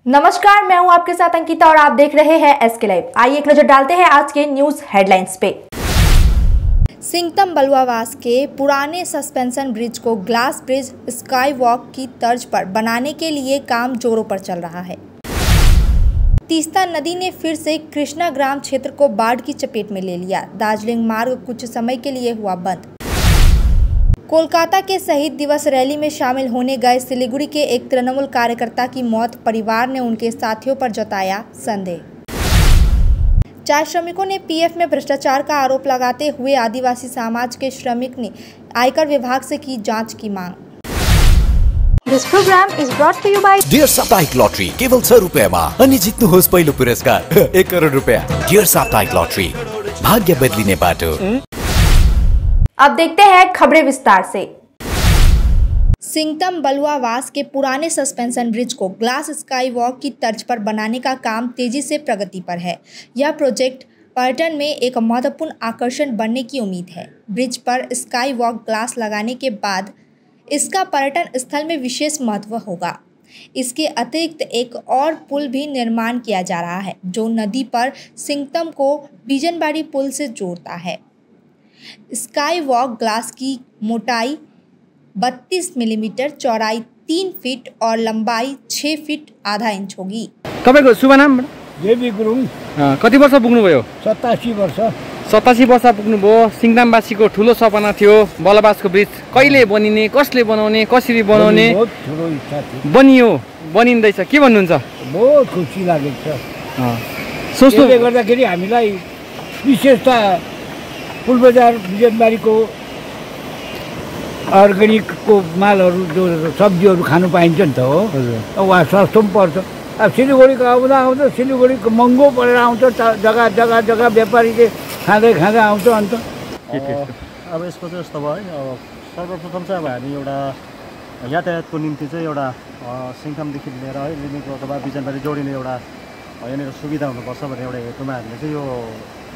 नमस्कार, मैं हूं आपके साथ अंकिता और आप देख रहे हैं एसके लाइव। आइए एक नजर डालते हैं आज के न्यूज हेडलाइंस पे। सिंघतम बलुआवास के पुराने सस्पेंशन ब्रिज को ग्लास ब्रिज स्काई वॉक की तर्ज पर बनाने के लिए काम जोरों पर चल रहा है। तीस्ता नदी ने फिर से कृष्णा ग्राम क्षेत्र को बाढ़ की चपेट में ले लिया। दार्जिलिंग मार्ग कुछ समय के लिए हुआ बंद। कोलकाता के शहीद दिवस रैली में शामिल होने गए सिलीगुड़ी के एक तृणमूल कार्यकर्ता की मौत, परिवार ने उनके साथियों पर जताया संदेह। 4 श्रमिकों ने पीएफ में भ्रष्टाचार का आरोप लगाते हुए आदिवासी समाज के श्रमिक ने आयकर विभाग से की जांच की मांग। This program is brought to you by dear साप्ताहिक लॉटरी केवल 6 रुपैयाँमा अनि जित्नुहोस् पहिलो पुरस्कार 1 करोड रुपैयाँ। डियर साप्ताहिक लॉटरी, भाग्य बदलिने बाटो। अब देखते हैं खबरें विस्तार से। सिंघतम बलुआवास के पुराने सस्पेंशन ब्रिज को ग्लास स्काई वॉक की तर्ज पर बनाने का काम तेजी से प्रगति पर है। यह प्रोजेक्ट पर्यटन में एक महत्वपूर्ण आकर्षण बनने की उम्मीद है। ब्रिज पर स्काई वॉक ग्लास लगाने के बाद इसका पर्यटन स्थल में विशेष महत्व होगा। इसके अतिरिक्त एक और पुल भी निर्माण किया जा रहा है जो नदी पर सिंघतम को बिजनबाड़ी पुल से जोड़ता है। स्काई वॉक ग्लास की मोटाई 32 मिलीमीटर, चौड़ाई 3 फीट और लंबाई 6 फीट आधा इंच होगी। तपाईको शुभ नाम? जेबी गुरुङ। कति वर्ष पुग्नुभयो? 87 वर्ष। 87 वर्ष पुग्नुभयो। सिंघतामवासीको ठुलो सपना थियो बलुआवासको ब्रिज कहिले बनिने, कसले बनाउने, कसरी बनाउने, बहुत ठुलो इच्छा थियो। बनियो, बनिँदैछ। के भन्नुहुन्छ? बहुत खुसी लागेको छ। सोच्नु गर्दाखेरि हामीलाई विशेषता पुल बजार बिजनबारीको अर्ग्यानिकको मालहरू जो सब्जीहरू खानु पाइन्छ नि त हो। वहाँ सस्तो पनि पर्छ। अब सिलगढीको आउँदा सिलगढीको महँगो परेर आउँछ। जग्गा जग्गा जग्गा व्यापारीले खाँदै खाँदै आउँछ। अन्त अब यसको चाहिँ यस्तो भयो है। अब सर्वप्रथम चाहिँ अब हामी एउटा यातायातको निम्ति चाहिँ एउटा सिंघतमदेखि लिएर है लिमिको अथवा बिजनबारी जोडिने एउटा यहाँनिर सुविधा हुनुपर्छ भन्ने एउटा हेतुमा हामीले चाहिँ यो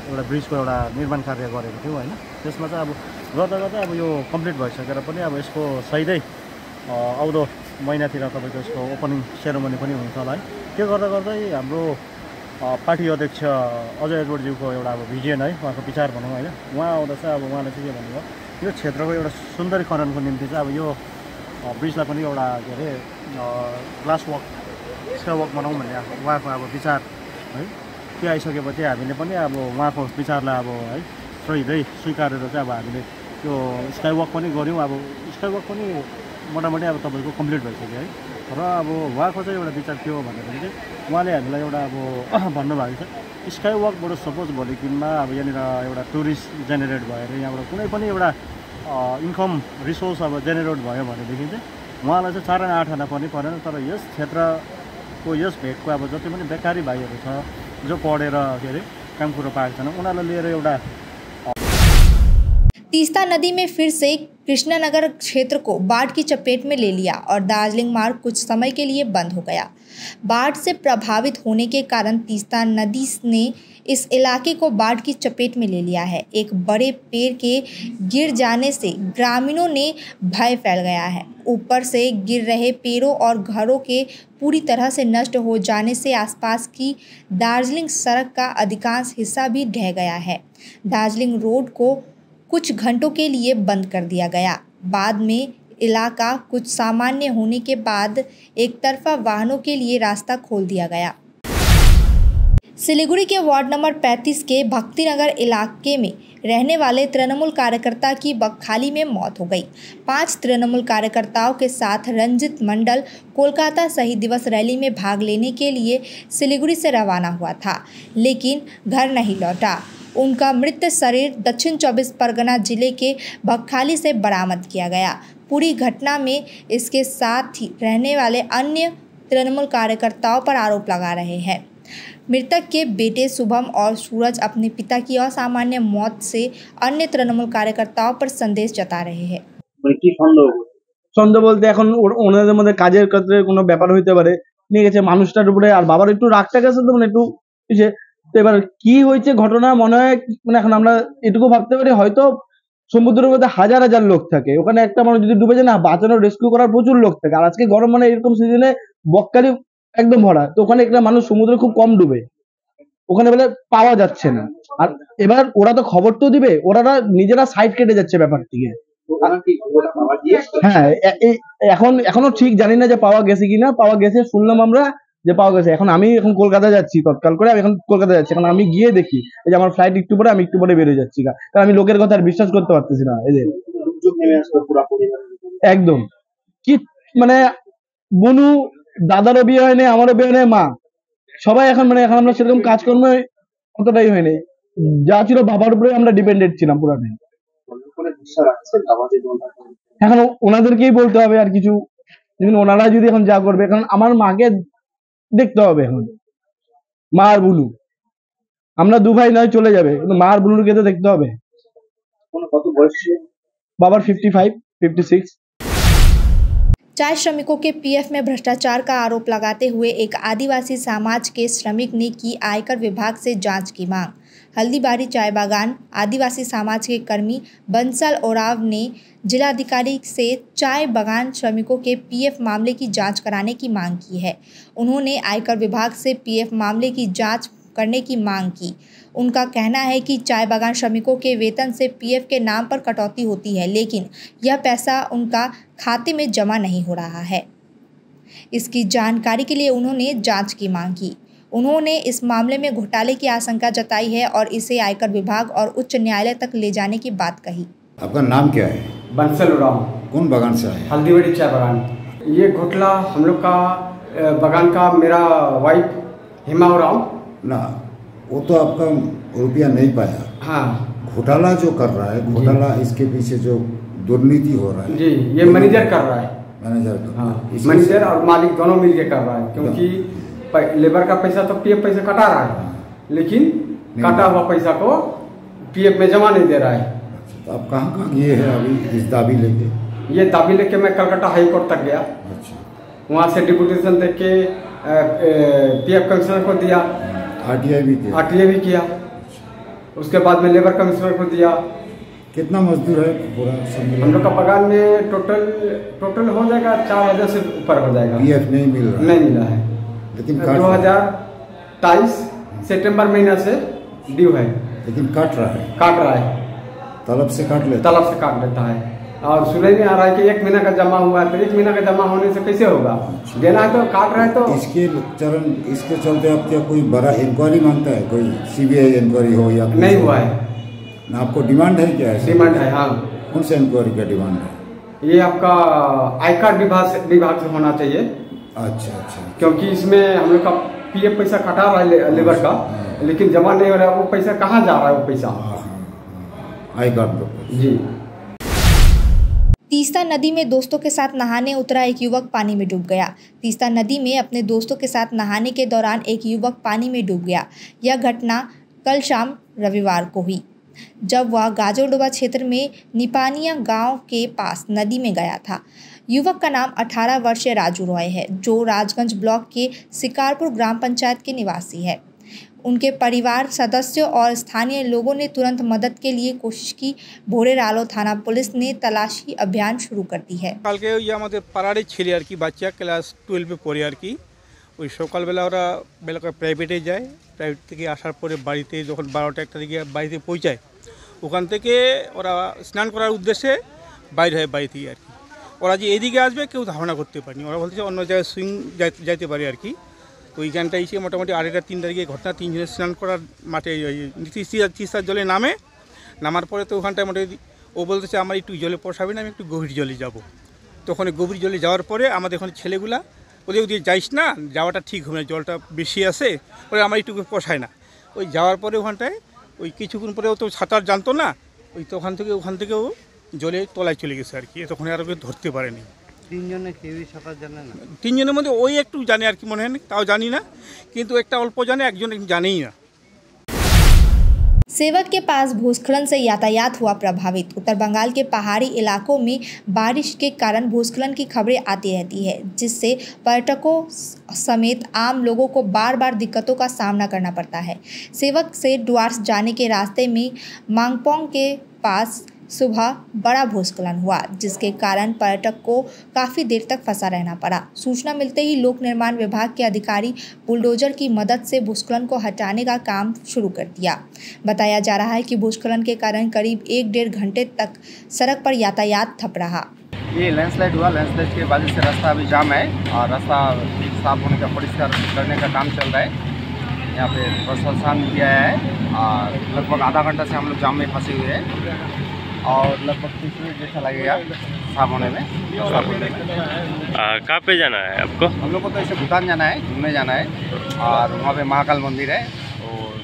एउटा ब्रिजको एउटा निर्माण कार्य गरेको थियौँ होइन। त्यसमा चाहिँ अब गर्दा गर्दा अब यो कम्प्लिट भइसकेर पनि अब यसको सहितै आउँदो महिनातिर तपाईँको यसको ओपनिङ सेरोमनी पनि हुन्छ होला है। त्यो गर्दा गर्दै हाम्रो पार्टी अध्यक्ष अजय एडवर्डज्यूको एउटा अब भिजन है, उहाँको विचार भनौँ होइन। उहाँ आउँदा चाहिँ अब उहाँले चाहिँ के भन्नुभयो, यो क्षेत्रको एउटा सुन्दरीकरणको निम्ति चाहिँ अब यो ब्रिजलाई पनि एउटा के अरे ग्लास वक स्काई वक बनाऊँ भन्ने उहाँको अब विचार है। त्यो आइसकेपछि हामीले पनि अब उहाँको विचारलाई अब है सहितै स्वीकारेर चाहिँ अब हामीले त्यो स्काई वक पनि गऱ्यौँ। अब स्काई वक पनि मोटामोटी अब तपाईँको कम्प्लिट भइसक्यो है। र अब उहाँको चाहिँ एउटा विचार के हो भन्दाखेरि चाहिँ उहाँले हामीलाई एउटा अब भन्नुभएको छ स्काई वकबाट सपोज भोलिको दिनमा अब यहाँनिर एउटा टुरिस्ट जेनेरेट भएर यहाँबाट कुनै पनि एउटा इन्कम रिसोर्स अब जेनेरेट भयो भनेदेखि चाहिँ उहाँलाई चाहिँ 4 आना 8 आना पनि परेन। तर यस क्षेत्रको यस भेगको अब जति पनि बेकारी भाइहरू छ जो पढेर के अरे काम कुरो पाएको छैन उनीहरूलाई लिएर एउटा। तीस्ता नदी में फिर से कृष्णानगर क्षेत्र को बाढ़ की चपेट में ले लिया और दार्जिलिंग मार्ग कुछ समय के लिए बंद हो गया। बाढ़ से प्रभावित होने के कारण तीस्ता नदी ने इस इलाके को बाढ़ की चपेट में ले लिया है। एक बड़े पेड़ के गिर जाने से ग्रामीणों ने भय फैल गया है। ऊपर से गिर रहे पेड़ों और घरों के पूरी तरह से नष्ट हो जाने से आसपास की दार्जिलिंग सड़क का अधिकांश हिस्सा भी ढह गया है। दार्जिलिंग रोड को कुछ घंटों के लिए बंद कर दिया गया। बाद में इलाका कुछ सामान्य होने के बाद एक तरफा वाहनों के लिए रास्ता खोल दिया गया। सिलीगुड़ी के वार्ड नंबर 35 के भक्तिनगर इलाके में रहने वाले तृणमूल कार्यकर्ता की बकखाली में मौत हो गई। 5 तृणमूल कार्यकर्ताओं के साथ रंजित मंडल कोलकाता शहीद दिवस रैली में भाग लेने के लिए सिलीगुड़ी से रवाना हुआ था, लेकिन घर नहीं लौटा। उनका मृत शरीर दक्षिण 24 परगना जिले के बकखाली से बरामद किया गया। पूरी घटना में इसके साथ ही रहने वाले अन्य तृणमूल कार्यकर्ताओं पर आरोप लगा रहे हैं। मृतक के बेटे शुभम और सूरज अपने पिता की असामान्य मौत से अन्य तृणमूल कार्यकर्ताओं पर संदेश जता रहे हैं। সন্দেহ বলতে এখন ওনাদের মধ্যে কাজের ক্ষেত্রে কোনো ব্যাপার হইতে পারে, নিয়ে গেছে মানুষটার উপরে। আর বাবার একটু রাগটা গেছে তো মানে একটু যে তো এবার কি হয়েছে ঘটনা মনে হয় মানে এখন আমরা এটুকু ভাবতে পারি হয়তো সমুদ্রের মধ্যে হাজার হাজার লোক থাকে, ওখানে একটা মানুষ যদি ডুবে যায় না বাঁচানো রেস্কিউ করার প্রচুর লোক থাকে। আর আজকে গরম মানে এরকম সিজনে বকখালি একদম ভরা। তো ওখানে একটা মানুষ সমুদ্রে খুব কম ডুবে, ওখানে বলে পাওয়া যাচ্ছে না। আর এবার ওরা তো খবর তো দিবে, ওরা নিজেরা সাইড কেটে যাচ্ছে ব্যাপার থেকে। হ্যাঁ, এখনো ঠিক জানি না যে পাওয়া গেছে কিনা। পাওয়া গেছে শুনলাম আমরা যে পাওয়া গেছে। আমি এখন কলকাতা যাচ্ছি, তৎকাল করে আমি এখন কলকাতা যাচ্ছি। এখন আমি গিয়ে দেখি এই যে আমার ফ্লাইট একটু পরে, আমি একটু পরে বেরিয়ে যাচ্ছি। কারণ আমি লোকের কথা আর বিশ্বাস করতে পারতেছি না। এদের একদম কি মানে বনু, দাদারও বিয়ে হয়নি, আমারও বিয়ে হয়নি, মা সবাই এখন এখন আমরা সেরকম কাজকর্ম অতটাই হয়নি। যা ছিল বাবার উপরে আমরা ডিপেন্ডেন্ট ছিলাম পুরাটাই। এখন ওনাদেরকেই বলতে হবে আর কিছু, ওনারা যদি এখন যা করবে। কারণ আমার মাকে দেখতে হবে এখন, মা আর বুলু। আমরা দু ভাই নয় চলে যাবে, কিন্তু মা আর বুলুকে তো দেখতে হবে। কত বয়স? বাবার 55, 56। चाय श्रमिकों के पीएफ में भ्रष्टाचार का आरोप लगाते हुए एक आदिवासी समाज के श्रमिक ने की आयकर विभाग से जांच की मांग। हल्दीबारी चाय बागान आदिवासी समाज के कर्मी बंसल ओराव ने जिलाधिकारी से चाय बागान श्रमिकों के पीएफ मामले की जांच कराने की मांग की है। उन्होंने आयकर विभाग से पीएफ मामले की जांच करने की मांग की। उनका कहना है कि चाय बागान श्रमिकों के वेतन से पीएफ के नाम पर कटौती होती है, लेकिन यह पैसा उनका खाते में जमा नहीं हो रहा है। इसकी जानकारी के लिए उन्होंने जांच की मांग की। उन्होंने इस मामले में घोटाले की आशंका जताई है और इसे आयकर विभाग और उच्च न्यायालय तक ले जाने की बात कही। आपका नाम क्या है? बंसल उराव। कौन बागान से आए? हल्दीबारी चाय बागान। ये घोटाला हम लोग का बागान का, मेरा वाइफ हिमा उराव ना, वो तो आपका रुपया नहीं पाया। हाँ, घोटाला जो कर रहा है, घोटाला इसके पीछे जो दुर्नीति हो रहा है जी, ये मैनेजर कर रहा है। मैनेजर हाँ, मैनेजर और मालिक दोनों मिलके कर रहा है। क्योंकि लेबर का पैसा तो पीएफ पैसा कटा रहा है, लेकिन काटा हुआ पैसा को पीएफ में जमा नहीं दे रहा है। तो आप कहाँ गए हैं अभी इस दाबी लेके? ये दाबी लेके मैं कलकत्ता हाई कोर्ट तक गया। अच्छा, वहाँ से डिप्यूटेशन दे के पीएफ कमिश्नर को दिया, आरटीआई भी किया। उसके बाद में लेबर कमिश्नर को दिया। कितना मजदूर है पूरा हम लोग का बागान में टोटल हो जाएगा 4000 से ऊपर हो जाएगा। पीएफ नहीं मिल रहा? नहीं मिला है, लेकिन 2023 सितंबर महीना से ड्यू है, लेकिन काट रहा है। तलब से काट लेता है। और सुनने में आ रहा है कि 1 महीना का जमा हुआ है, तो 1 महीना का जमा होने से कैसे होगा? देना है तो काट रहा है। तो इसके चलते आप क्या कोई बड़ा इंक्वायरी मांगता है? कोई सीबीआई इंक्वायरी हो या नहीं हुआ है ना? आपको डिमांड है क्या? डिमांड है, हाँ। कौन सा इंक्वायरी का डिमांड है? ये आपका आयकर विभाग से होना चाहिए। अच्छा, क्योंकि इसमें हम लोग का पीएफ पैसा कटा रहा है लेबर का, लेकिन जमा नहीं हो रहा है। वो पैसा कहाँ जा रहा है? वो पैसा आयकर जी। तीस्ता नदी में दोस्तों के साथ नहाने उतरा एक युवक पानी में डूब गया। तीस्ता नदी में अपने दोस्तों के साथ नहाने के दौरान एक युवक पानी में डूब गया। यह घटना कल शाम रविवार को हुई, जब वह गाजोडोबा क्षेत्र में निपानिया गांव के पास नदी में गया था। युवक का नाम 18 वर्षीय राजू रॉय है, जो राजगंज ब्लॉक के शिकारपुर ग्राम पंचायत के निवासी है। उनके परिवार सदस्यों और स्थानीय लोगों ने तुरंत मदद के लिए कोशिश की। भोरेरालो थाना पुलिस ने तलाशी अभियान शुरू कर दी है। কালকে ওই আমাদের পাড়ারই ছেলে আর কি, বাচ্চা ক্লাস 12-এ পড়ে আর কি। ওই সকালবেলা ওরা বেলা করে প্রাইভেটে যায়, প্রাইভেট থেকে আসার পরে বাড়িতে যখন 12টা-1টা দিকে বাড়িতে পৌঁছায়, ওখান থেকে ওরা স্নান করার উদ্দেশ্যে বাইরে হয় বাড়ি থেকে আর কি। ওরা যে এদিকে আসবে কেউ ধারণা করতে পারেনি। ওরা বলছে অন্য জায়গায় সুইং যাইতে পারে আর কি। ওইখানটা এসে মোটামুটি 2:30-3টার দিকে ঘটনা। 3 জনের স্নান করার মাঠে তিস্তার জলে নামার পরে তো ওখানটায় মোটামুটি ও বলতেছে আমার একটু জলে পোষাবে না, আমি একটু গভীর জলে যাব। তখন গভীর জলে যাওয়ার পরে আমাদের ওখানে ছেলেগুলা ওদিকে যাইস না, যাওয়াটা ঠিক হবে না, জলটা বেশি আছে, ওরা আমার একটু পোষায় না। ওই যাওয়ার পরে ওখানটায় ওই কিছুক্ষণ পরে ও তো সাঁতার জানতো না, ওই তো ওখান থেকেও জলে তলায় চলে গেছে আর কি। তখন আর ওকে ধরতে পারেনি। 3 জনে কেউই সাঁতার জানে না? 3 জনের মধ্যে ওই একটু জানে আর কি, মনে হয় তাও জানি না, কিন্তু একটা অল্প জানে, একজন জানেই না। सेवक के पास भूस्खलन से यातायात हुआ प्रभावित। उत्तर बंगाल के पहाड़ी इलाकों में बारिश के कारण भूस्खलन की खबरें आती रहती है, जिससे पर्यटकों समेत आम लोगों को बार बार दिक्कतों का सामना करना पड़ता है। सेवक से डुआर्स जाने के रास्ते में मांगपोंग के पास सुबह बड़ा भूस्खलन हुआ, जिसके कारण पर्यटक को काफी देर तक फंसा रहना पड़ा। सूचना मिलते ही लोक निर्माण विभाग के अधिकारी बुलडोजर की मदद से भूस्खलन को हटाने का काम शुरू कर दिया। बताया जा रहा है कि भूस्खलन के कारण करीब 1-1.5 घंटे तक सड़क पर यातायात ठप रहा। ये लैंडस्लाइड हुआ, लैंडस्लाइड के वजह से रास्ता अभी जाम है और रास्ता साफ होने का परिष्कार करने का काम चल रहा है। यहाँ पे प्रशासन भी आया है और लगभग आधा घंटा से हम लोग जाम में फंसे हुए हैं और लगभग 30 मिनट जैसा लगेगा साफ होने में। कहाँ पे जाना है आपको? हम लोग को तो ऐसे भूटान जाना है, घूमने जाना है और वहाँ पे महाकाल मंदिर है, और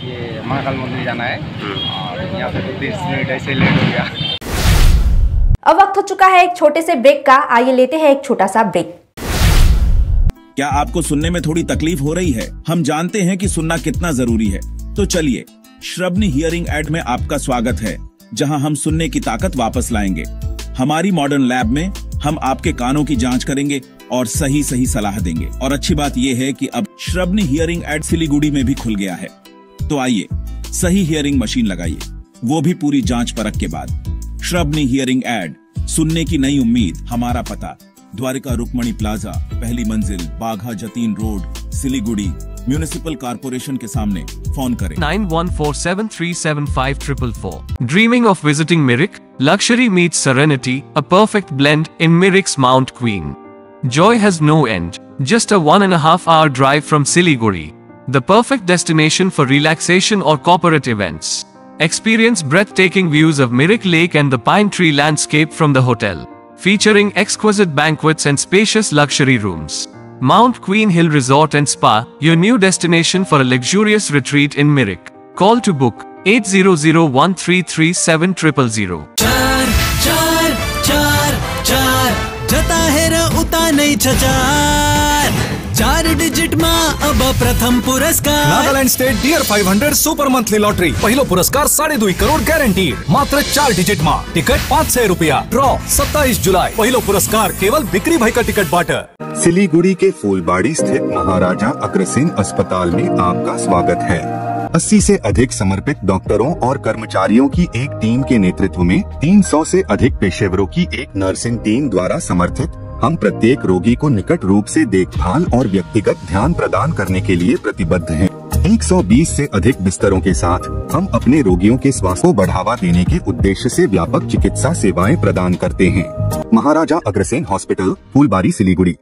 ये महाकाल मंदिर जाना है और यहाँ पे 30 मिनट ऐसे लेट हो गया। अब वक्त हो चुका है एक छोटे से ब्रेक का। आइए लेते हैं एक छोटा सा ब्रेक। क्या आपको सुनने में थोड़ी तकलीफ हो रही है? हम जानते हैं कि सुनना कितना जरूरी है, तो चलिए श्रवणी हियरिंग एड में आपका स्वागत है, जहां हम सुनने की ताकत वापस लाएंगे। हमारी मॉडर्न लैब में हम आपके कानों की जांच करेंगे और सही सलाह देंगे। और अच्छी बात यह है कि अब श्रवणी हियरिंग एड सिलीगुड़ी में भी खुल गया है। तो आइए सही हियरिंग मशीन लगाइए, वो भी पूरी जांच परख के बाद। श्रवणी हियरिंग एड, सुनने की नई उम्मीद। हमारा पता द्वारिका रुक्मणी प्लाजा, पहली मंजिल, Bagha Jatin road, Siliguri, municipal corporation के सामने। फोन करें 9147375444। Dreaming of visiting Mirik? Luxury meets serenity, a perfect blend in Mirik's Mount Queen. Joy has no end. Just a 1.5 hour drive from Siliguri. The perfect destination for relaxation or corporate events. Experience breathtaking views of Mirik Lake and the pine tree landscape from the hotel, featuring exquisite banquets and spacious luxury rooms. Mount Queen Hill Resort and Spa, your new destination for a luxurious retreat in Mirik. Call to book 8001337000. जता है र उता नहीं छचार 4 digit मा अब प्रथम पुरस्कार Nagaland state dear 500 super monthly lottery पहिलो पुरस्कार 2.5 करोड ग्यारेंटीड मात्र 4 डिजिट मा टिकट 500 रुपया ड्रॉ 27 जुलाई पहिलो पुरस्कार केवल बिक्री भएका टिकटबाट। सिलीगुड़ी के फूलबाड़ी स्थित महाराजा अग्रसेन अस्पताल में आपका स्वागत है। 80 से अधिक समर्पित डॉक्टरों और कर्मचारियों की एक टीम के नेतृत्व में 300 से अधिक पेशेवरों की एक नर्सिंग टीम द्वारा समर्थित हम प्रत्येक रोगी को निकट रूप से देखभाल और व्यक्तिगत ध्यान प्रदान करने के लिए प्रतिबद्ध हैं। 120 से अधिक बिस्तरों के साथ हम अपने रोगियों के स्वास्थ्य को बढ़ावा देने के उद्देश्य से व्यापक चिकित्सा सेवाएं प्रदान करते हैं। महाराजा अग्रसेन हॉस्पिटल, फूलबाड़ी, सिलीगुड़ी।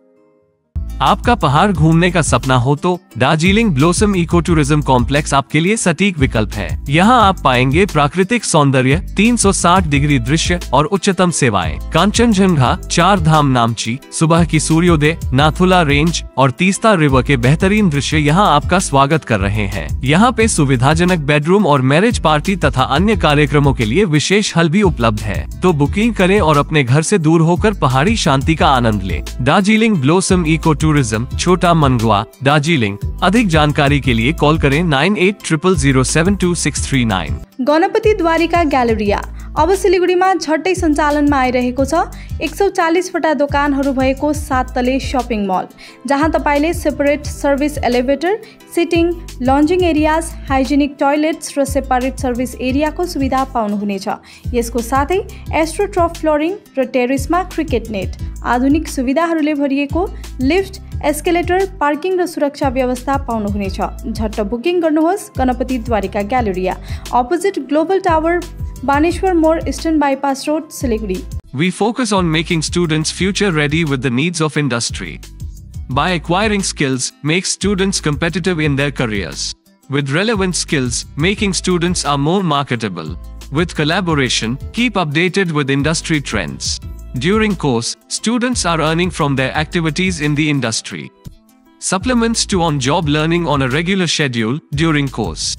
आपका पहाड़ घूमने का सपना हो तो Darjeeling blossom eco tourism complex आपके लिए सटीक विकल्प है। यहाँ आप पाएंगे प्राकृतिक सौंदर्य, 360 डिग्री दृश्य और उच्चतम सेवाएं। कांचनजंगा, 4 धाम नामची, सुबह की सूर्योदय, नाथुला रेंज और तीस्ता रिवर के बेहतरीन दृश्य यहाँ आपका स्वागत कर रहे हैं। यहाँ पे सुविधाजनक बेडरूम और मैरिज पार्टी तथा अन्य कार्यक्रमों के लिए विशेष हल भी उपलब्ध है। तो बुकिंग करें और अपने घर से दूर होकर पहाड़ी शांति का आनंद लें। दार्जिलिंग ब्लॉसम इको टूरिज्म, छोटा मनगुआ, दार्जिलिंग। अधिक जानकारी के लिए कॉल करें 9800072639। गणपति द्वारिका ग्यालेरिया अब सिलीगुडीमा झट्टै सञ्चालनमा आइरहेको छ। 140 वटा दोकानहरू भएको 7 तले शपिङ मल, जहाँ तपाईले separate service elevator, sitting, lounging areas, hygienic toilets र सेपरेट सर्भिस एरियाको सुविधा पाउनुहुनेछ। यसको साथै एस्ट्रोट्रफ फ्लोरिङ र टेरेसमा क्रिकेट नेट, आधुनिक सुविधाहरूले भरिएको लिफ्ट, एस्केलेटर, पार्किङ र सुरक्षा व्यवस्था पाउनुहुनेछ। झट्ट बुकिङ गर्नुहोस्। Ganpati Dwarika galleria, opposite global tower, Baneshwar मोड़, eastern bypass road, Siliguri. We focus on making students future ready with the needs of industry. By acquiring skills, make students competitive in their careers. With relevant skills, making students are more marketable. With collaboration, keep updated with industry trends. During course, students are earning from their activities in the industry. Supplements to on-job learning on a regular schedule during course.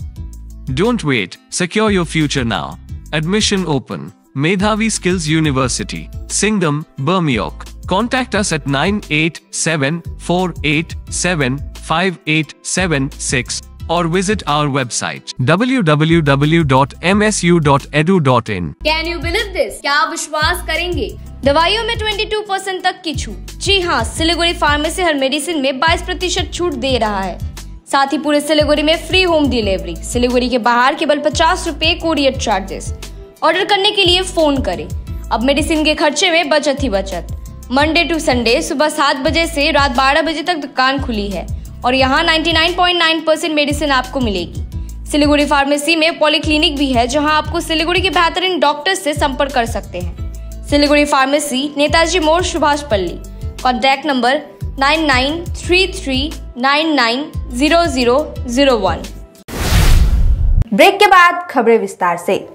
Don't wait, secure your future now. Admission open. Medhavi Skills University, Singham, Bermioc. Contact us at 9874875876 or visit our website www.msu.edu.in. Can you believe this? क्या आप विश्वास करेंगे? दवाइयों में 22% तक की छूट। जी हाँ, सिलीगुड़ी फार्मेसी हर मेडिसिन में 22% छूट दे रहा है। साथ ही पूरे सिलीगुड़ी में फ्री होम डिलीवरी। सिलीगुड़ी के बाहर केवल 50 रुपए कोरियर चार्जेस। ऑर्डर करने के लिए फोन करें। अब मेडिसिन के खर्चे में बचत ही बचत। मंडे टू संडे सुबह 7 बजे से रात 12 बजे तक दुकान खुली है और यहाँ 99.9% मेडिसिन आपको मिलेगी। सिलीगुड़ी फार्मेसी में पॉलीक्लिनिक भी है, जहां आपको सिलीगुड़ी के बेहतरीन डॉक्टर से संपर्क कर सकते हैं। सिलीगुड़ी फार्मेसी, नेताजी मोड़, सुभाष पल्ली। Contact number 9933990001। ब्रेक के बाद खबरें विस्तार से।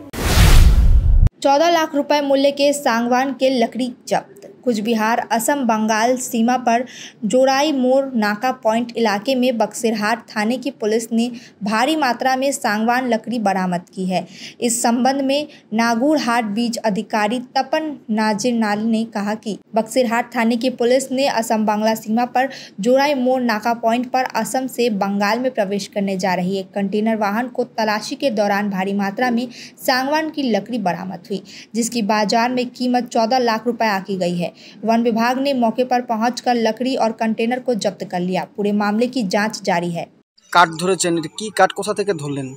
14 लाख रुपए मूल्य के सांगवान के लकड़ी जब्त। कुछ बिहार असम बंगाल सीमा पर जोराई मोड़ नाका पॉइंट इलाके में बक्सिरहाट थाने की पुलिस ने भारी मात्रा में सांगवान लकड़ी बरामद की है। इस संबंध में नागुरहाट बीज अधिकारी तपन नाजिरनाल ने कहा कि बक्सिरहाट थाने की पुलिस ने असम बांग्ला सीमा पर जोराई मोड़ नाका पॉइंट पर असम से बंगाल में प्रवेश करने जा रही एक कंटेनर वाहन को तलाशी के दौरान भारी मात्रा में सांगवान की लकड़ी बरामद हुई, जिसकी बाजार में कीमत 14 लाख रुपए आकी गई है। वन विभाग ने मौके पर पहुंचकर लकड़ी और कंटेनर को जब्त कर लिया। पूरे मामले की जांच जारी है। কাঠ ধরেছেন, কি কাঠ কোথা থেকে ধরলেন?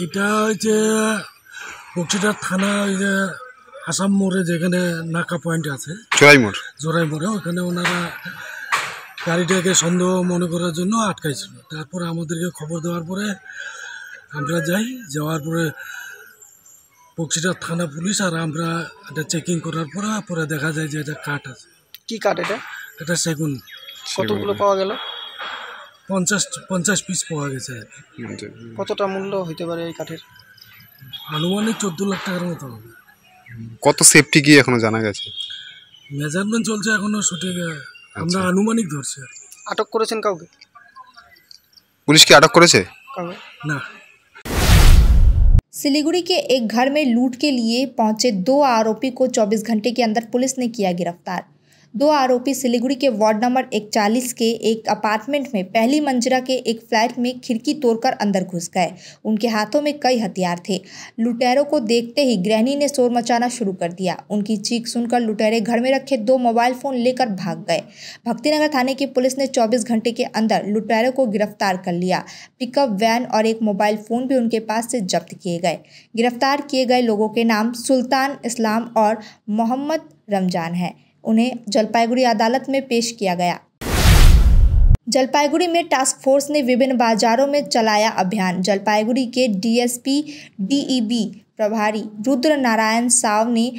এটা হচ্ছে বক্সিরহাট থানা, ওই যে আসাম মোড়ে যেখানে নাকা পয়েন্ট আছে, জোরাই মোড়ে, ওখানে ওনারা গাড়িটাকে সন্দেহ মনে করার জন্য আটকাইছিল। তারপরে আমাদেরকে খবর দেওয়ার পরে আমরা যাই, যাওয়ার পরে বক্সিরহাট থানা পুলিশ আর আমরা এটা চেকিং করার পরে দেখা যায় যে এটা কাঠ আছে। কি কাঠ এটা? এটা সেগুন। কতগুলো পাওয়া গেল? 50 পিস পাওয়া গেছে। কতটা মূল্য হতে পারে এই কাঠের? আনুমানিক 14 লাখ টাকার মতো হবে। কত সেফটি কি এখনো জানা গেছে? মেজারমেন্ট চলছে এখনো সঠিক, আমরা আনুমানিক ধরছি। আটক করেছেন কাউকে? পুলিশ কি আটক করেছে? না। सिलीगुड़ी के एक घर में लूट के लिए पहुंचे 2 आरोपी को 24 घंटे के अंदर पुलिस ने किया गिरफ्तार। 2 आरोपी सिलीगुड़ी के वार्ड नंबर 41 के एक अपार्टमेंट में पहली मंजिला के एक फ्लैट में खिड़की तोड़कर अंदर घुस गए। उनके हाथों में कई हथियार थे। लुटेरों को देखते ही गृहिणी ने शोर मचाना शुरू कर दिया। उनकी चीख सुनकर लुटेरे घर में रखे 2 मोबाइल फोन लेकर भाग गए। भक्तिनगर थाने की पुलिस ने 24 घंटे के अंदर लुटेरों को गिरफ्तार कर लिया। पिकअप वैन और एक मोबाइल फोन भी उनके पास से जब्त किए गए। गिरफ्तार किए गए लोगों के नाम सुल्तान इस्लाम और मोहम्मद रमजान है। उन्हें जलपाईगुड़ी अदालत में पेश किया गया। जलपाईगुड़ी में टास्क फोर्स ने विभिन्न बाजारों में चलाया अभियान। जलपाईगुड़ी के डीएसपी डीईबी प्रभारी रुद्र नारायण साव ने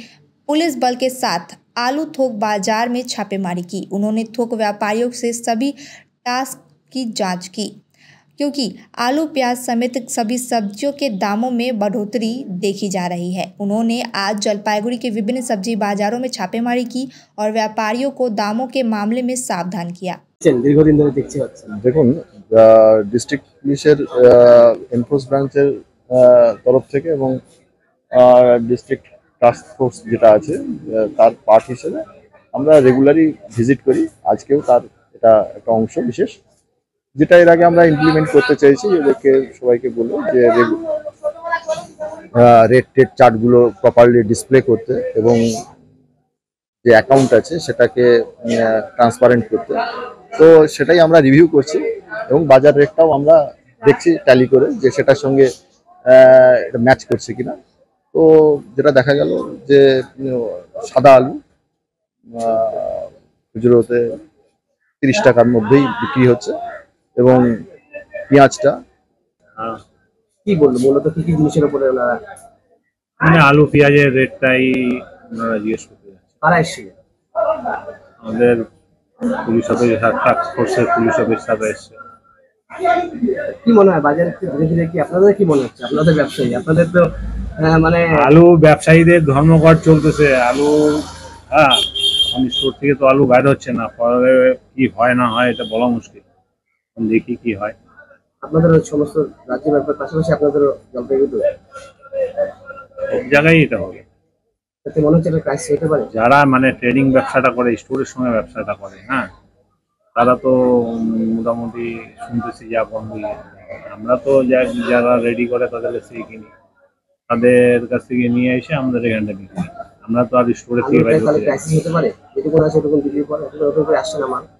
पुलिस बल के साथ आलू थोक बाजार में छापेमारी की। उन्होंने थोक व्यापारियों से सभी टास्क की जांच की, क्योंकि आलू प्याज समेत सभी सब्जियों के दामों में बढ़ोतरी देखी जा रही है। उन्होंने आज जलपाईगुड़ी के विभिन्न सब्जी बाजारों में छापेमारी की और व्यापारियों को दामों के मामले में सावधान किया। দীর্ঘদিন ধরে দেখছি দেখুন, ডিস্ট্রিক্ট পুলিশের এনফোর্স ব্রাঞ্চের তরফ থেকে এবং ডিস্ট্রিক্ট টাস্ক ফোর্স যেটা আছে তার পার্ট হিসেবে আমরা রেগুলারই ভিজিট করি। আজকেও তার এটা একটা অংশ বিশেষ, যেটা এর আগে আমরা ইমপ্লিমেন্ট করতে চাইছি। এদেরকে সবাইকে বলবো যে রেট চার্টগুলো প্রপারলি ডিসপ্লে করতে এবং যে অ্যাকাউন্ট আছে সেটাকে ট্রান্সপারেন্ট করতে। তো সেটাই আমরা রিভিউ করছি এবং বাজার রেটটাও আমরা দেখছি ট্যালি করে যে সেটার সঙ্গে এটা ম্যাচ করছে কিনা। তো যেটা দেখা গেল যে সাদা আলু খুচরোতে 30 টাকার মধ্যেই বিক্রি হচ্ছে এবং পেঁয়াজটা কি বললো মূলত কি কি জিনিসের উপরে ওনারা মানে আলু পেঁয়াজের রেটটাই ওনারা জিজ্ঞেস করতে যাচ্ছে। কারা এসছে? আমাদের পুলিশ অফিসার, টাস্ক ফোর্সের পুলিশ অফিসাররা এসছে। কি মনে হয় বাজারে ধীরে ধীরে কি আপনাদের কি মনে হচ্ছে? আপনাদের ব্যবসায়ী, আপনাদের তো মানে আলু ব্যবসায়ীদের ধর্মঘট চলতেছে। আলু আমি স্টোর থেকে তো আলু বাইর হচ্ছে না, পরে কি হয় না হয় এটা বলা মুশকিল, দেখি কি হয়। আপনাদের সমস্ত রাজ্য ব্যাপার পাশাপাশি আপনাদের জলপাইগুড়ি সব জায়গায় এটা হবে। এতে মনে হচ্ছে ক্রাইসিস হতে পারে। যারা মানে ট্রেডিং ব্যবসাটা করে, স্টোরের সঙ্গে ব্যবসাটা করে, তারা তো মোটামুটি শুনতেছি যা বন্ধ। আমরা তো যারা রেডি করে তাদের কাছ থেকে কিনি, তাদের কাছ থেকে নিয়ে এসে আমাদের এখানটা বিক্রি। আমরা তো আর স্টোরে থেকে হতে পারে,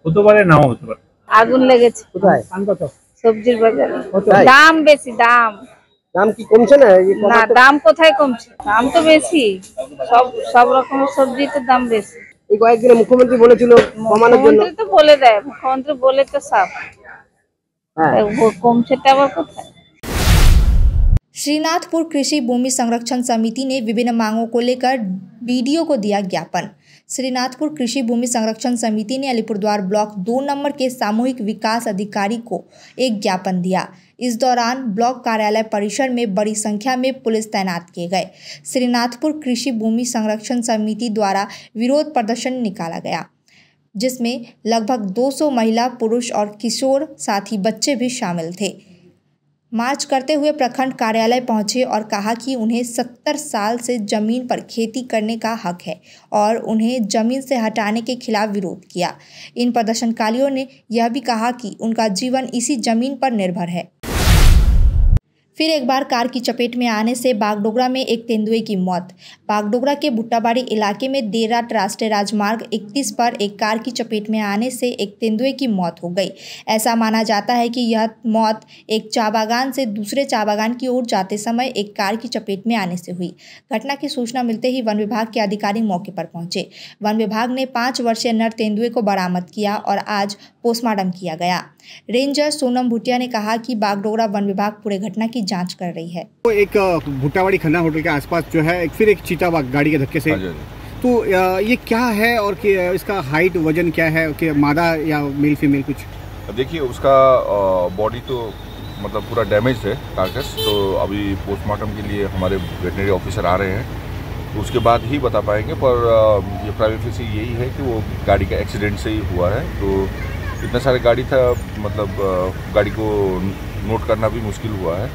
হতে পারে, নাও হতে পারে। আগুন লেগেছে। কোথায়? সবজির বাজারে। দাম বেশি, দাম দাম কি কমছে না? না, দাম কোথায় কমছে, দাম তো বেশি, সব রকমের সবজিতে দাম বেশি। এই কয়েকদিনে মুখ্যমন্ত্রী বলেছিল কমানোর জন্য। মুখ্যমন্ত্রী তো বলে দেয়, মুখ্যমন্ত্রী বলে তো সাফ, কমছেটা আবার কোথায়। श्रीनाथपुर कृषि भूमि संरक्षण समिति ने विभिन्न मांगों को लेकर बीडीओ को दिया ज्ञापन। श्रीनाथपुर कृषि भूमि संरक्षण समिति ने अलीपुरद्वार ब्लॉक 2 नंबर के सामूहिक विकास अधिकारी को एक ज्ञापन दिया। इस दौरान ब्लॉक कार्यालय परिसर में बड़ी संख्या में पुलिस तैनात किए गए। श्रीनाथपुर कृषि भूमि संरक्षण समिति द्वारा विरोध प्रदर्शन निकाला गया, जिसमें लगभग 200 महिला, पुरुष और किशोर साथी बच्चे भी शामिल थे। मार्च करते हुए प्रखंड कार्यालय पहुंचे और कहा कि उन्हें 70 साल से जमीन पर खेती करने का हक है और उन्हें जमीन से हटाने के खिलाफ विरोध किया। इन प्रदर्शनकारियों ने यह भी कहा कि उनका जीवन इसी जमीन पर निर्भर है। फिर एक बार कार की चपेट में आने से बागडोगरा में एक तेंदुए की मौत। बागडोगरा के भुट्टाबाड़ी इलाके में देर रात राष्ट्रीय राजमार्ग 31 पर एक कार की चपेट में आने से एक तेंदुए की मौत हो गई। ऐसा माना जाता है कि यह मौत एक चाय बागान से दूसरे चाय बागान की ओर जाते समय एक कार की चपेट में आने से हुई। घटना की सूचना मिलते ही वन विभाग के अधिकारी मौके पर पहुंचे। वन विभाग ने 5 वर्षीय नर तेंदुए को बरामद किया और आज पोस्टमार्टम किया गया। रेंजर सोनम भूटिया ने कहा कि बागडोगरा वन विभाग पूरे घटना की जांच कर रही है। तो एक भुट्टाबाड़ी खन्ना होटल के आसपास जो है फिर एक चीता गाड़ी के धक्के से, तो ये क्या है और कि इसका हाइट वजन क्या है, कि मादा या मेल फीमेल कुछ? देखिए उसका बॉडी तो मतलब पूरा डैमेज है कार्कस, तो अभी पोस्टमार्टम के लिए हमारे वेटनरी ऑफिसर आ रहे हैं, तो उसके बाद ही बता पाएंगे। पर ये प्राइवेसी यही है कि वो गाड़ी का एक्सीडेंट से ही हुआ है। तो इतना सारे गाड़ी था, मतलब गाड़ी को नोट करना भी मुश्किल हुआ है,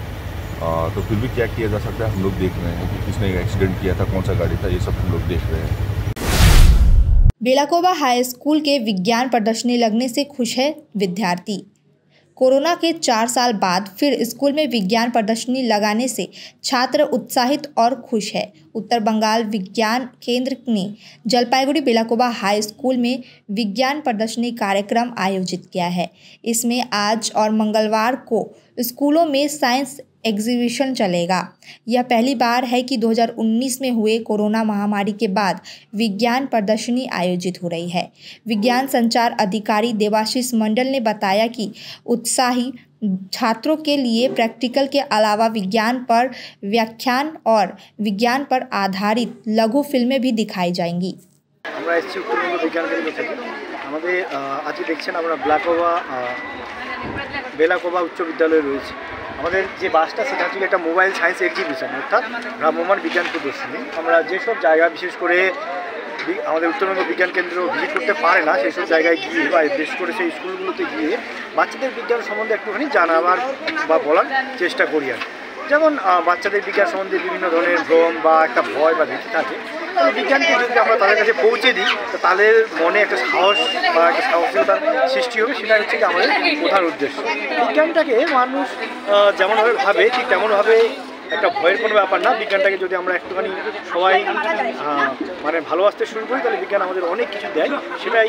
तो फिर भी क्या किया जा सकता है हम लोग देख रहे हैं कि किसने एक्सीडेंट किया था, कौन सा गाड़ी था, ये सब हम लोग देख रहे हैं। बेलाकोबा हाई स्कूल के विज्ञान प्रदर्शनी लगने से खुश है विद्यार्थी। कोरोना के 4 साल बाद फिर स्कूल में विज्ञान प्रदर्शनी लगाने से छात्र उत्साहित और खुश है। उत्तर बंगाल विज्ञान केंद्र ने जलपाईगुड़ी बेलाकोबा हाई स्कूल में विज्ञान प्रदर्शनी कार्यक्रम आयोजित किया है। इसमें आज और मंगलवार को स्कूलों में साइंस एग्जीबिशन चलेगा। यह पहली बार है कि 2019 में हुए कोरोना महामारी के बाद विज्ञान प्रदर्शनी आयोजित हो रही है। विज्ञान संचार अधिकारी देवाशीष मंडल ने बताया कि उत्साही छात्रों के लिए प्रैक्टिकल के अलावा विज्ञान पर व्याख्यान और विज्ञान पर आधारित लघु फिल्में भी दिखाई जाएंगी। আমরা এসেছি উত্তরবঙ্গ বিজ্ঞান কেন্দ্র থেকে। আমাদের আজকে দেখছেন আমরা বেলাকোবা উচ্চ বিদ্যালয়ে রয়েছে। আমাদের যে বাসটা সেটা হচ্ছে একটা মোবাইল সায়েন্স এক্সিবিশন, অর্থাৎ ভ্রাম্যমাণ বিজ্ঞান প্রদর্শনী। আমরা যেসব জায়গা বিশেষ করে আমাদের উত্তরবঙ্গ বিজ্ঞান কেন্দ্র ভিজিট করতে পারে না সেই সব জায়গায় গিয়ে বা বিশেষ করে সেই স্কুলগুলোতে গিয়ে বাচ্চাদের বিজ্ঞান সম্বন্ধে একটুখানি জানাবার বা বলার চেষ্টা করি। আর যেমন বাচ্চাদের বিজ্ঞান সম্বন্ধে বিভিন্ন ধরনের ভ্রম বা একটা ভয় বা ভীতি থাকে, তাহলে বিজ্ঞানকে যদি আমরা তাদের কাছে পৌঁছে দিই তো তাদের মনে একটা সাহস বা একটা সাহসিকতার সৃষ্টি হবে। সেটা হচ্ছে কি আমাদের প্রধান উদ্দেশ্য। বিজ্ঞানটাকে মানুষ যেমনভাবে ভাবে ঠিক তেমনভাবে একটা ভয়ের কোনো ব্যাপার না। বিজ্ঞানটাকে যদি আমরা একটুখানি সবাই মানে ভালোবাসতে শুরু করি তাহলে বিজ্ঞান আমাদের অনেক কিছু দেয়, সেটাই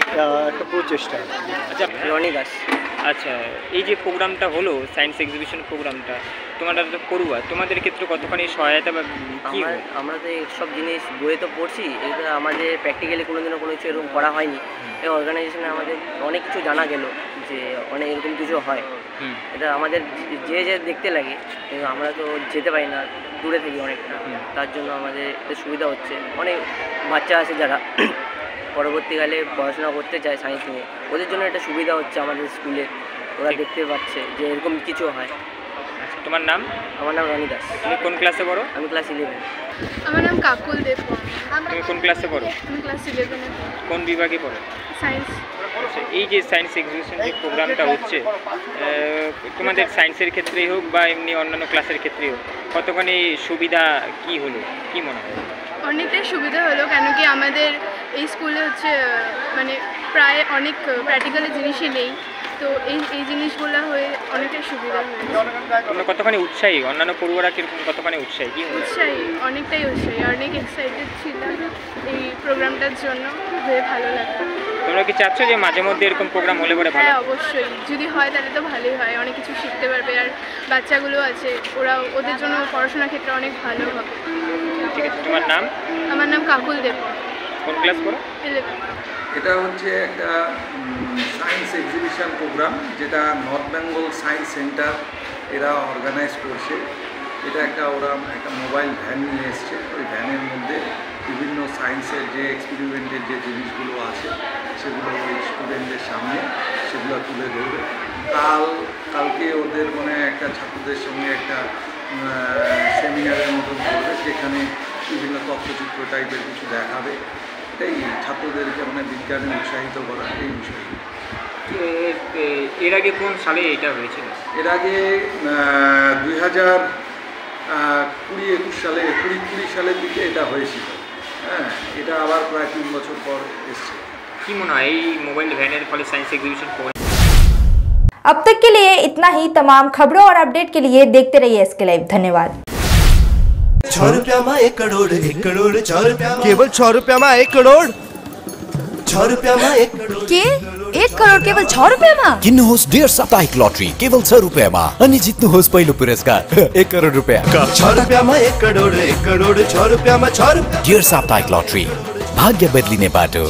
একটা প্রচেষ্টা। আচ্ছা রনি দাস, আচ্ছা এই যে প্রোগ্রামটা হলো সায়েন্স এক্সিবিশন প্রোগ্রামটা, তোমরা তো পড়ুয়া, তোমাদের ক্ষেত্রে কতখানি সহায়তা বা কি? আমরা তো এইসব জিনিস বইয়ে তো পড়ছি, এটা আমাদের প্র্যাকটিক্যালি কোনোদিনও কোনো কিছু এরকম করা হয়নি। এই অর্গানাইজেশনে আমাদের অনেক কিছু জানা গেল যে অনেক এরকম কিছু হয়। এটা আমাদের যে দেখতে লাগে, আমরা তো যেতে পারি না, দূরে থাকি অনেকটা, তার জন্য আমাদের এটা সুবিধা হচ্ছে। অনেক বাচ্চা আছে যারা পরবর্তীকালে পড়াশোনা করতে চায় সায়েন্স নিয়ে, ওদের জন্য এটা সুবিধা হচ্ছে আমাদের স্কুলে। ওরা দেখতে পাচ্ছে যে এরকম কিছু হয়। তোমার নাম? আমার নাম রনি দাস। তুমি কোন ক্লাসে পড়ো? আমি ক্লাস 11। আমার নাম কাকুল দেব। তুমি কোন ক্লাসে পড়ো? আমি ক্লাস 11 এ। কোন বিভাগে পড়ো? সায়েন্স। এই যে সায়েন্স এক্সিবিশন যে প্রোগ্রামটা হচ্ছে, তোমাদের সায়েন্সের ক্ষেত্রেই হোক বা এমনি অন্যান্য ক্লাসের ক্ষেত্রেই হোক, কতখানি সুবিধা কি হলো, কি মনে হয়? অনেকটাই সুবিধা হলো, কেন কি আমাদের এই স্কুলে হচ্ছে মানে প্রায় অনেক প্র্যাকটিক্যাল জিনিসই নেই, তো এই জিনিসগুলো হয়ে অনেকটাই সুবিধা হয়েছে। তোমরা কতখানি উৎসাহী, অন্যান্য পড়ুয়ারা কিরকম কতখানি উৎসাহী? কি উৎসাহী, অনেকটাই উৎসাহী, অনেক এক্সাইটেড ছিলাম এই প্রোগ্রামটার জন্য, হয়ে ভালো লাগতো। তোমরা কি চাচ্ছ যে মাঝে মধ্যে এরকম প্রোগ্রাম হলে পরে ভালো? হ্যাঁ অবশ্যই, যদি হয় তাহলে তো ভালোই হয়, অনেক কিছু শিখতে পারবে আর বাচ্চাগুলো আছে ওরা ওদের জন্য পড়াশোনার ক্ষেত্রে অনেক ভালো হবে। ঠিক আছে, তোমার নাম? আমার নাম কাকুল দেব। কোন ক্লাস পড়ো? 11। এটা হচ্ছে একটা সায়েন্স এক্সিবিশন প্রোগ্রাম যেটা নর্থ বেঙ্গল সায়েন্স সেন্টার এরা অর্গানাইজ করছে। এটা ওরা একটা মোবাইল ভ্যান নিয়ে এসছে, ওই ভ্যানের মধ্যে বিভিন্ন সায়েন্সের যে এক্সপেরিমেন্টের যে জিনিসগুলো আছে সেগুলো ওই স্টুডেন্টদের সামনে সেগুলো তুলে ধরবে। কালকে ওদের মানে একটা ছাত্রদের সঙ্গে একটা সেমিনারের মতন করবে, যেখানে বিভিন্ন তথ্যচিত্র টাইপের কিছু দেখাবে। এটাই ছাত্রদেরকে মানে বিজ্ঞানে উৎসাহিত করা এই বিষয়ে। এর আগে কোন সালে এটা হয়েছিল? এর আগে 2020-21 সালে 20 সালের দিকে এটা হয়েছিল। হ্যাঁ, এটা আবার প্রায় 3 বছর পর এসছে। কি মনে হয় এই মোবাইল ভ্যানের ফলে সায়েন্স एग्जीबिशन को? अब तक के लिए इतना ही। तमाम खबरों और अपडेट के लिए देखते रहिए एसके लाइव। धन्यवाद। 6 रुपया में 1 करोड़ 1 करोड़ 6 रुपया केवल 6 रुपया में 1 करोड़ 6 रुपया में 1 करोड़ के 1 करोड़ केवल 6 रुपया में किन्नुहोस् डेढ साप्ताहिक लटरी केवल 6 रुपैयाँमा अनि जित्नुहोस् पहिलो पुरस्कार 1 करोड रुपैयाँ। 6 रुपया में 1 करोड़ 6 रुपया में 6 रुपया डेढ साप्ताहिक लटरी भाग्य बदलिने बाटो।